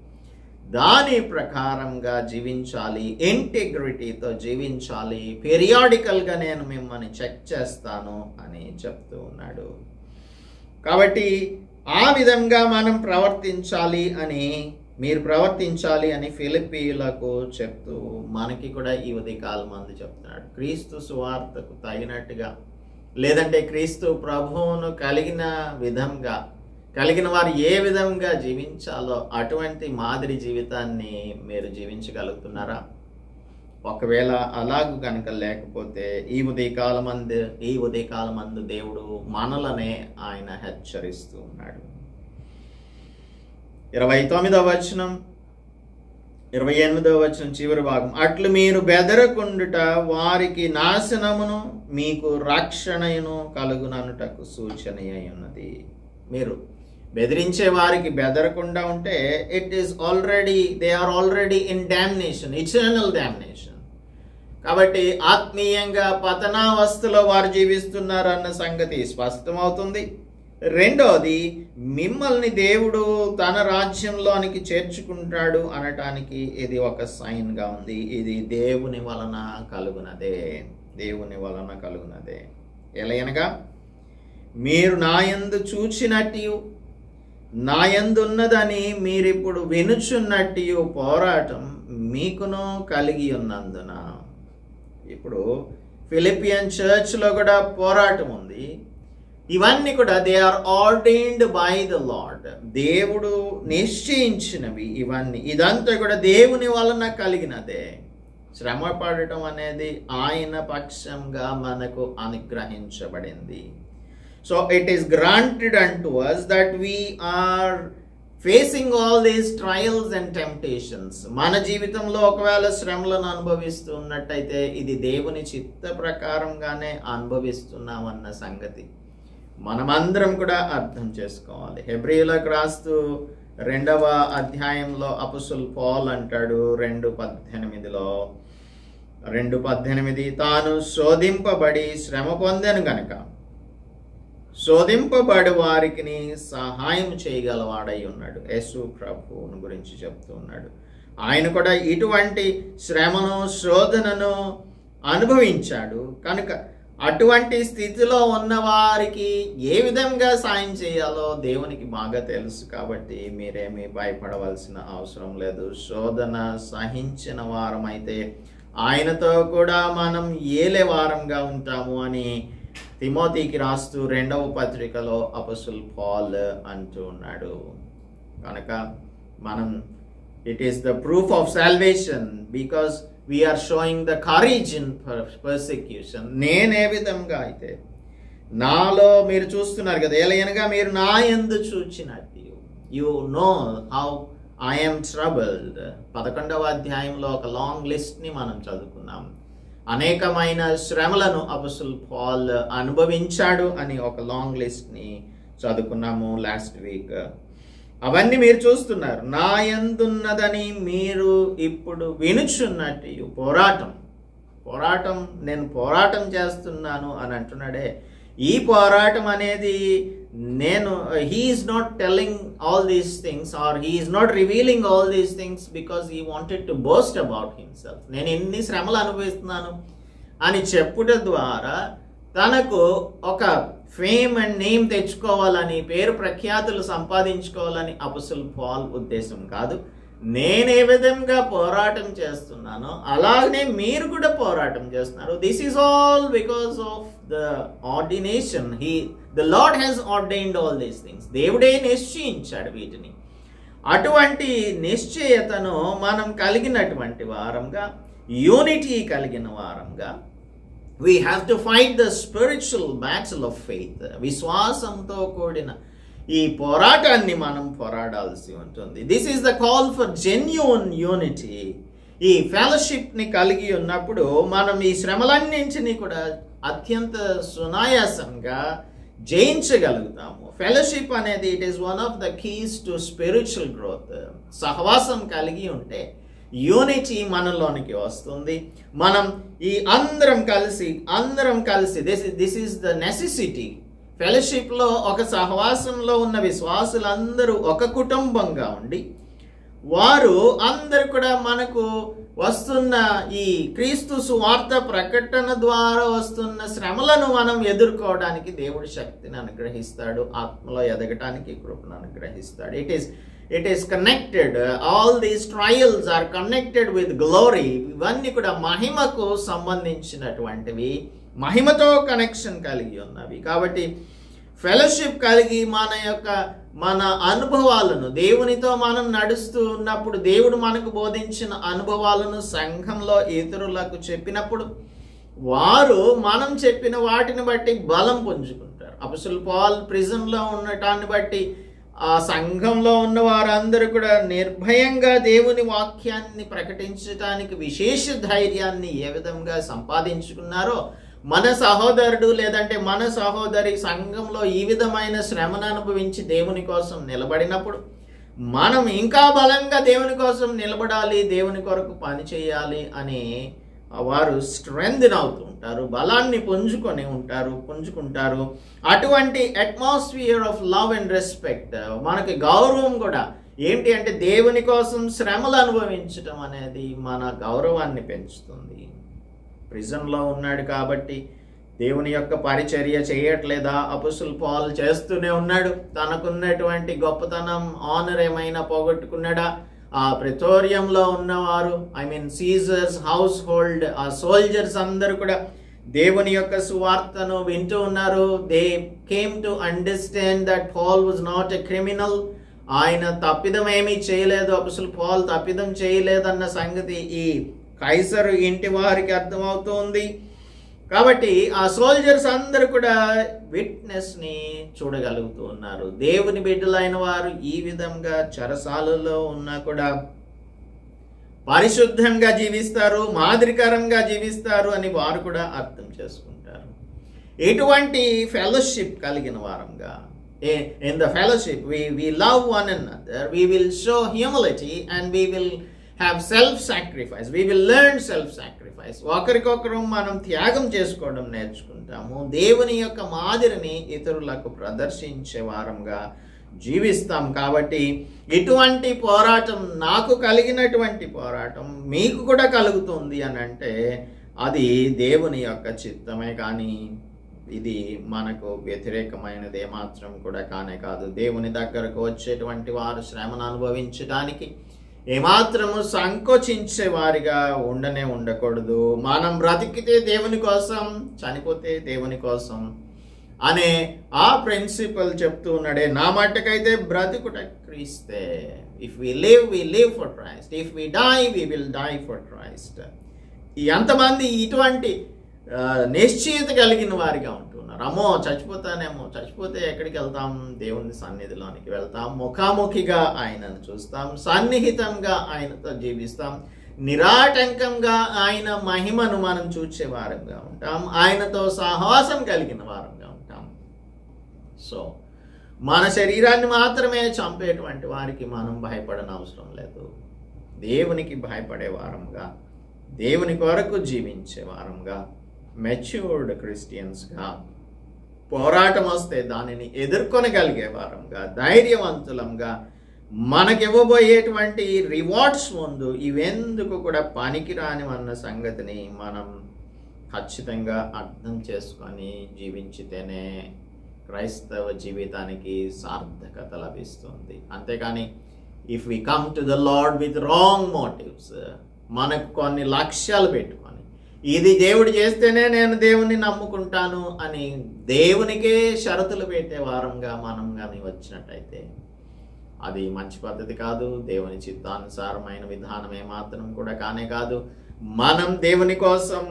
దాని ప్రకారంగా జీవించాలి, ఇంటిగ్రిటీతో జీవించాలి. పీరియాడికల్గా నేను మిమ్మల్ని చెక్ చేస్తాను అని చెప్తూ ఉన్నాడు. కాబట్టి ఆ విధంగా మనం మీరు ప్రవర్తించాలి అని ఫిలిప్పీలకు చెప్తూ మనకి కూడా ఈ ఉదయకాలం మందు చెప్తున్నాడు. క్రీస్తు సువార్తకు తగినట్టుగా, లేదంటే క్రీస్తు ప్రభువును కలిగిన వారు ఏ విధంగా జీవించాలో అటువంటి మాదిరి జీవితాన్ని మీరు జీవించగలుగుతున్నారా? ఒకవేళ అలాగూ కనుక లేకపోతే ఈ ఉదయకాలమందు దేవుడు మనలనే ఆయన హెచ్చరిస్తూ ఉన్నాడు. 29వ వచనం 28వ వచనం చివరి భాగం, అట్లు మీరు బెదరకుండుట వారికి నాశనమును మీకు రక్షణను కలుగుననుటకు సూచన అయి ఉన్నది. మీరు బెదిరించే వారికి బెదరకుండా ఉంటే they are already in domination, eternal domination. కాబట్టి ఆత్మీయంగా పతనావస్థలో వారు జీవిస్తున్నారన్న సంగతి స్పష్టమవుతుంది. రెండోది, మిమ్మల్ని దేవుడు తన రాజ్యంలోనికి చేర్చుకుంటాడు అనటానికి ఇది ఒక సైన్గా ఉంది. ఇది దేవుని వలన కలుగునదే. ఎలయనగా మీరు నాయందు చూచినట్టు నాయందున్నదని మీరిప్పుడు వినుచున్నట్టు పోరాటం మీకును కలిగి ఉన్నందున. ఇప్పుడు ఫిలిపియన్ చర్చ్లో కూడా పోరాటం ఉంది. ఇవన్నీ కూడా they are ordained by the Lord. దేవుడు నిశ్చయించినవి ఇదంతా కూడా దేవుని వలన కలిగినదే. శ్రమ పడటం అనేది ఆయన పక్షంగా మనకు అనుగ్రహించబడింది. So it is granted unto us that we are facing all these trials and temptations. మన జీవితంలో ఒకవేళ శ్రమలను అనుభవిస్తూ ఉన్నట్టయితే ఇది దేవుని చిత్త ప్రకారంగానే అనుభవిస్తున్నామన్న సంగతి మనమందరం కూడా అర్థం చేసుకోవాలి. హెబ్రీయులకు రాస్తూ 2వ అధ్యాయంలో అపోస్తలుడు పౌలు అంటాడు 2:18 తాను శోధింపబడి శ్రమ పొందెను గనుక శోధింపబడి వారికి సహాయం చేయగలవాడై ఉన్నాడు. యేసు ప్రభువుని గురించి చెప్తూ ఉన్నాడు. ఆయన కూడా ఇటువంటి శ్రమను శోధనను అనుభవించాడు కనుక అటువంటి స్థితిలో ఉన్న వారికి ఏ విధంగా సాయం చేయాలో దేవునికి బాగా తెలుసు. కాబట్టి మీరేమీ భయపడవలసిన అవసరం లేదు. శోధన సహించిన వారమైతే ఆయనతో కూడా మనం ఏలే వారంగా ఉంటాము అని తిమోతికి రాస్తూ 2వ పత్రికలో అపోస్తలుడు పౌలు అంటూ ఉన్నాడు. కనుక మనం it is the proof of salvation because we are showing the courage in persecution. నేనే విధంగా అయితే నాలో మీరు చూస్తున్నారు కదా, ఎలాగనగా మీరు నా యందు చూచినట్టు you know how I am troubled. 11వ అధ్యాయంలో ఒక లాంగ్ లిస్ట్ని మనం చదువుకున్నాం. అనేకమైన శ్రమలను అపోస్తలుడు పౌలు అనుభవించాడు అని ఒక లాంగ్ లిస్ట్ని చదువుకున్నాము లాస్ట్ వీక్. అవన్నీ మీరు చూస్తున్నారు. నా యందున్నదని మీరు ఇప్పుడు వినుచున్నట్టు పోరాటం నేను పోరాటం చేస్తున్నాను అని అంటున్నాడే. ఈ పోరాటం అనేది he is not telling all these things or he is not revealing all these things because he wanted to boast about himself. నేను ఎన్ని శ్రమలు అనుభవిస్తున్నాను అని చెప్పుట ద్వారా తనకు ఒక ఫేమ్ అండ్ నేమ్ తెచ్చుకోవాలని, పేరు ప్రఖ్యాతులు సంపాదించుకోవాలని అపోస్తలుడు పౌలు ఉద్దేశం కాదు. నేను ఏ విధంగా పోరాటం చేస్తున్నానో అలాగనే మీరు కూడా పోరాటం చేస్తున్నారు. This is all because of the ordination. The lord has ordained all these things. దేవుడే నిశ్చయించాడు వీటిని. అటువంటి నిశ్చయతను మనం కలిగినటువంటి వారంగా, యూనిటీ కలిగిన వారంగా, we have to fight the spiritual battle of faith. విశ్వాసంతో కూడిన ఈ పోరాటాన్ని మనం పోరాడాల్సి ఉంటుంది. This is the call for genuine unity. ఈ ఫెలోషిప్ని కలిగి ఉన్నప్పుడు మనం ఈ శ్రమలన్నింటినీ కూడా అత్యంత సునాయాసంగా జయించగలుగుతాము. ఫెలోషిప్ అనేది it is one of the keys to spiritual growth. సహవాసం కలిగి ఉంటే యూనిటీ మనలోనికి వస్తుంది. మనం ఈ అందరం కలిసి దిస్ ఈస్ ద నెసెసిటీ. ఫెలోషిప్లో ఒక సహవాసంలో ఉన్న విశ్వాసులందరూ ఒక కుటుంబంగా ఉండి వారు అందరు కూడా మనకు వస్తున్న ఈ క్రీస్తు సువార్త ప్రకటన ద్వారా వస్తున్న శ్రమలను మనం ఎదుర్కోవడానికి దేవుడి శక్తిని అనుగ్రహిస్తాడు. ఆత్మలో ఎదగటానికి కృపను అనుగ్రహిస్తాడు. It is connected. All these trials are connected with glory. ఇవన్నీ కూడా మహిమకు సంబంధించినటువంటివి, మహిమతో కనెక్షన్ కలిగి ఉన్నవి. కాబట్టి ఫెలోషిప్ కలిగి మన అనుభవాలను, దేవునితో మనం నడుస్తూ ఉన్నప్పుడు దేవుడు మనకు బోధించిన అనుభవాలను సంఘంలో ఇతరులకు చెప్పినప్పుడు వారు మనం చెప్పిన వాటిని బట్టి బలం పుంజుకుంటారు. అపోస్తలుడు పౌలు ప్రిజన్లో ఉండటాన్ని బట్టి ఆ సంఘంలో ఉన్న వారందరూ కూడా నిర్భయంగా దేవుని వాక్యాన్ని ప్రకటించడానికి విశేష ధైర్యాన్ని ఏ విధంగా సంపాదించుకున్నారో, మన సహోదరుడు లేదంటే మన సహోదరి సంఘంలో ఈ విధమైన శ్రమను అనుభవించి దేవుని కోసం నిలబడినప్పుడు మనం ఇంకా బలంగా దేవుని కోసం నిలబడాలి, దేవుని కొరకు పని చేయాలి అని వారు స్ట్రెంగ్తెన్ అవుతూ ఉంటారు, బలాన్ని పుంజుకుంటారు. అటువంటి atmosphere of love and respect, మనకి గౌరవం కూడా ఏంటి అంటే దేవుని కోసం శ్రమలు అనుభవించటం అనేది మన గౌరవాన్ని పెంచుతుంది. ప్రిజన్లో ఉన్నాడు కాబట్టి దేవుని యొక్క పరిచర్య చేయట్లేదా? అపోస్తలుడు పౌలు చేస్తూనే ఉన్నాడు. తనకున్నటువంటి గొప్పతనం, ఆనర్ ఏమైనా పోగొట్టుకున్నాడా? ఆ ప్రెటోరియంలో ఉన్నవారు, సీజర్స్ హౌస్ హోల్డ్, ఆ సోల్జర్స్ అందరూ కూడా దేవుని యొక్క సువార్తను వింటూ ఉన్నారు. They came to understand that Paul was not a criminal. ఆయన తప్పిదం ఏమీ చేయలేదు, అపోస్తలుడు పౌలు తప్పిదం చేయలేదన్న సంగతి ఈ కైసరు ఇంటి వారికి అర్థమవుతుంది. కాబట్టి ఆ సోల్జర్స్ అందరూ కూడా విట్నెస్ని చూడగలుగుతూ ఉన్నారు. దేవుని బిడ్డలైన వారు ఈ విధంగా చెరసాలలో ఉన్నా కూడా పరిశుద్ధంగా జీవిస్తారు, మాదిరికరంగా జీవిస్తారు అని వారు కూడా అర్థం చేసుకుంటారు. ఎటువంటి ఫెలోషిప్ కలిగిన వారంగా, in the fellowship we love one another, we will show humility and we will have self-sacrifice. We will learn self-sacrifice. ఒకరికొకరు మనం త్యాగం చేసుకోవడం నేర్చుకుంటాము. దేవుని యొక్క మాదిరిని ఇతరులకు ప్రదర్శించే వారంగా జీవిస్తాం. కాబట్టి ఇటువంటి పోరాటం, నాకు కలిగినటువంటి పోరాటం మీకు కూడా కలుగుతుంది అని అంటే అది దేవుని యొక్క చిత్తమే కానీ ఇది మనకు వ్యతిరేకమైనది ఏమాత్రం కూడా కానే కాదు. దేవుని దగ్గరకు వచ్చేటువంటి వారు శ్రమను అనుభవించడానికి ఏమాత్రము సంకోచించే వారిగా ఉండకూడదు. మనం బ్రతికితే దేవుని కోసం, చనిపోతే దేవుని కోసం అనే ఆ ప్రిన్సిపల్ చెప్తూ ఉన్నాడే. నా మట్టుకైతే బ్రతుకుట క్రీస్తే. If we live for Christ, if we die we will die for Christ. ఎంతమంది ఇటువంటి నిశ్చయిత కలిగిన వారిగా ఉంటున్నారు? అమ్మో చచ్చిపోతానేమో, చచ్చిపోతే ఎక్కడికి వెళ్తాం? దేవుని సన్నిధిలోనికి వెళ్తాం, ముఖాముఖిగా ఆయనను చూస్తాం, సన్నిహితంగా ఆయనతో జీవిస్తాం, నిరాటంకంగా ఆయన మహిమను మనం చూసే వారంగా ఉంటాం, ఆయనతో సహవాసం కలిగిన వారంగా ఉంటాం. సో మన శరీరాన్ని మాత్రమే చంపేటువంటి వారికి మనం భయపడనవసరం లేదు. దేవునికి భయపడే వారంగా, దేవుని కొరకు జీవించే వారంగా, మెచ్యూర్డ్ క్రిస్టియన్స్గా, పోరాటం వస్తే దానిని ఎదుర్కొనగలిగే వారంగా, ధైర్యవంతులంగా, మనకివ్వబోయేటువంటి రివార్డ్స్ ముందు ఇవెందుకు కూడా పనికిరాని అన్న సంగతిని మనం ఖచ్చితంగా అర్థం చేసుకొని జీవించితేనే క్రైస్తవ జీవితానికి సార్థకత లభిస్తుంది. అంతేకాని if we come to the Lord with wrong motives, మనకు కొన్ని లక్ష్యాలు పెట్టుకొని ఇది దేవుడు చేస్తేనే నేను దేవుని నమ్ముకుంటాను అని దేవునికే షరతులు పెట్టే వారంగా మనం కానీ వచ్చినట్టయితే అది మంచి పద్ధతి కాదు. దేవుని చిత్తానుసారమైన విధానం ఏమాత్రం కూడా కానే కాదు. మనం దేవుని కోసం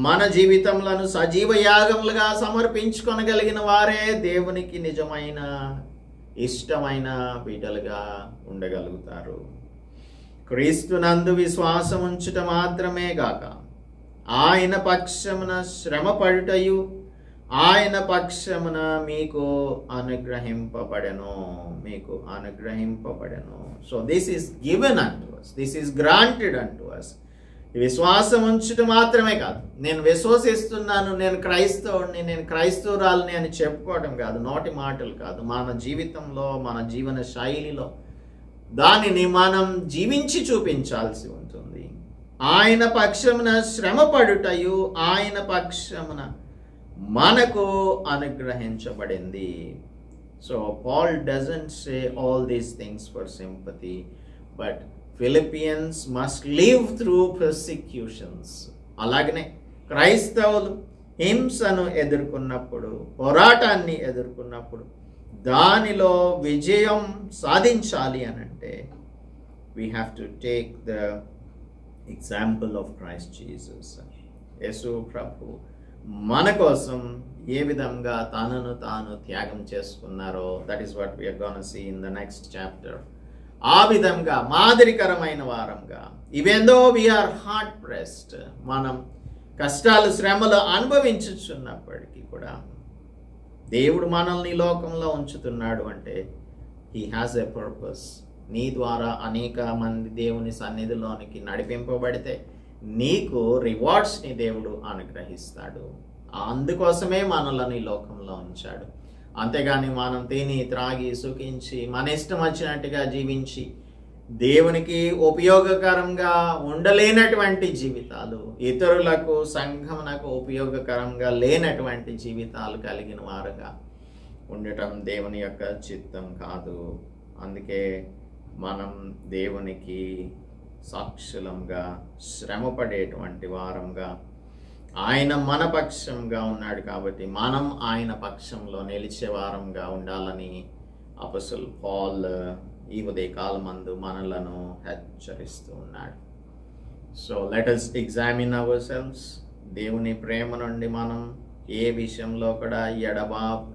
మన జీవితంలో సజీవ యాగములుగా సమర్పించుకొనగలిగిన వారే దేవునికి నిజమైన ఇష్టమైన బిడ్డలుగా ఉండగలుగుతారు. క్రీస్తునందు విశ్వాసం ఉంచుట మాత్రమే గాక ఆయన పక్షమున శ్రమ పడుటయు ఆయన పక్షమున మీకు అనుగ్రహింపబడెను. So this is given unto us, this is granted unto us. విశ్వాసం ఉంచుట మాత్రమే కాదు, నేను విశ్వసిస్తున్నాను, నేను క్రైస్తవుడిని, నేను క్రైస్తవురాలని అని చెప్పుకోవడం కాదు, నోటి మాటలు కాదు, మన జీవితంలో మన జీవన శైలిలో దానిని మనం జీవించి చూపించాల్సి ఉంటుంది. ఆయన పక్షమున శ్రమ పడుటయు ఆయన పక్షమున మనకు అనుగ్రహించబడింది. So Paul doesn't say all these things for sympathy, but Philippians must live through persecutions. అలాగనే క్రైస్తవులు హింసను ఎదుర్కొన్నప్పుడు, పోరాటాన్ని ఎదుర్కొన్నప్పుడు దానిలో విజయం సాధించాలి అనంటే we have to take the example of Christ Jesus. యేసు ప్రభు మన కోసం ఏ విధంగా తనను తాను త్యాగం చేసుకున్నారో, that is what we are going to see in the next chapter. ఆ విధంగా మాదిరికరమైన వారంగా, even though we are hard pressed, మనం కష్టాలు శ్రమలు అనుభవించుచున్నప్పటికీ కూడా దేవుడు మనల్ని లోకంలో ఉంచుతున్నాడు అంటే హీ హ్యాస్ ఎ పర్పస్. నీ ద్వారా అనేక మంది దేవుని సన్నిధిలోనికి నడిపింపబడితే నీకు రివార్డ్స్ని దేవుడు అనుగ్రహిస్తాడు. అందుకోసమే మనల్ని లోకంలో ఉంచాడు. అంతేగాని మనం తిని త్రాగి సుఖించి మన ఇష్టం వచ్చినట్టుగా జీవించి దేవునికి ఉపయోగకరంగా ఉండలేనటువంటి జీవితాలు, ఇతరులకు సంఘమునకు ఉపయోగకరంగా లేనటువంటి జీవితాలు కలిగిన వారుగా ఉండటం దేవుని యొక్క చిత్తం కాదు. అందుకే మనం దేవునికి సాక్షులంగా, శ్రమపడేటువంటి వారంగా, ఆయన మన పక్షంగా ఉన్నాడు కాబట్టి మనం ఆయన పక్షంలో నిలిచే వారంగా ఉండాలని అపోస్తలుడు పౌల్ ఈ ఉదయకాలమందు మనలను హెచ్చరిస్తూ ఉన్నాడు. So let us examine ourselves. దేవుని ప్రేమ నుండి మనం ఏ విషయంలో కూడా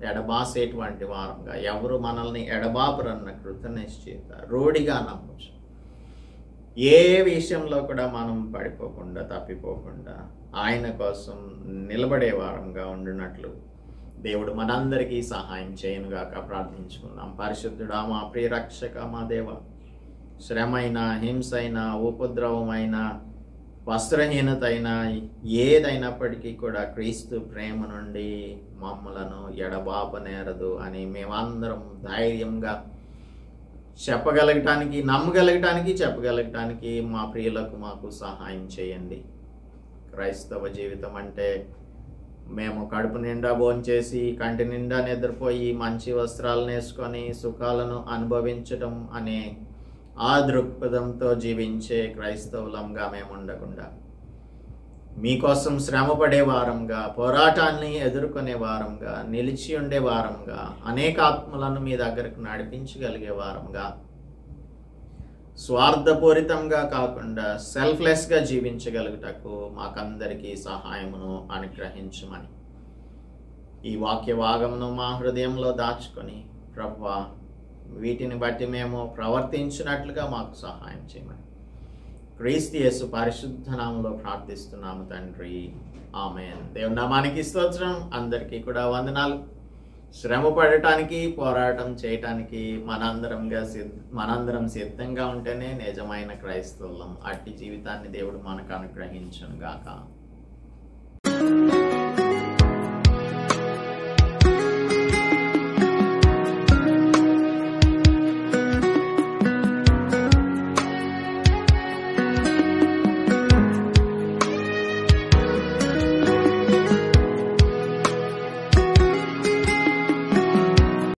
ఎడబాసేటువంటి వారంగా, ఎవరు మనల్ని ఎడబాపరన్న కృతనిశ్చయిత రూఢిగా నమ్మచ్చు. ఏ విషయంలో కూడా మనం పడిపోకుండా, తప్పిపోకుండా ఆయన కోసం నిలబడే వారంగా ఉండినట్లు దేవుడు మనందరికీ సహాయం చేయనుగాక. ప్రార్థించుకుందాం. పరిశుద్ధుడా, మా ప్రియ రక్షక, మా దేవ, శ్రమైన, హింసైన, ఉపద్రవమైన, వస్త్రహీనత అయినా ఏదైనప్పటికీ కూడా క్రీస్తు ప్రేమ నుండి మమ్మలను ఎడబాపనేరదు అని మేమందరం ధైర్యంగా చెప్పగలగటానికి, నమ్మగలగటానికి, చెప్పగలగటానికి మా ప్రియులకు మాకు సహాయం చేయండి. క్రైస్తవ జీవితం అంటే మేము కడుపు నిండా భోంచేసి కంటి నిండా నిద్రపోయి మంచి వస్త్రాలను వేసుకొని సుఖాలను అనుభవించటం అనే ఆ దృక్పథంతో జీవించే క్రైస్తవులంగా మేము ఉండకుండా మీకోసం శ్రమపడే వారంగా, పోరాటాన్ని ఎదుర్కొనే వారంగా, నిలిచి ఉండే వారంగా, అనేక ఆత్మలను మీ దగ్గరకు నడిపించగలిగే వారంగా, స్వార్థపూరితంగా కాకుండా సెల్ఫ్లెస్గా జీవించగలుగుటకు మాకందరికీ సహాయమును అనుగ్రహించమని ఈ వాక్య భాగమును మా హృదయంలో దాచుకొని ప్రభువా వీటిని బట్టి మేము ప్రవర్తించినట్లుగా మాకు సహాయం చేయమని క్రీస్తు యేసు పరిశుద్ధ నామములో ప్రార్థిస్తున్నాము తండ్రి, ఆమేన్. దేవుని నామానికి స్తోత్రం. అందరికీ కూడా వందనాలు. శ్రమ పడటానికి, పోరాటం చేయటానికి మనందరం సిద్ధంగా ఉంటేనే నిజమైన క్రైస్తవులం. అట్టి జీవితాన్ని దేవుడు మనకు అనుగ్రహించును గాక.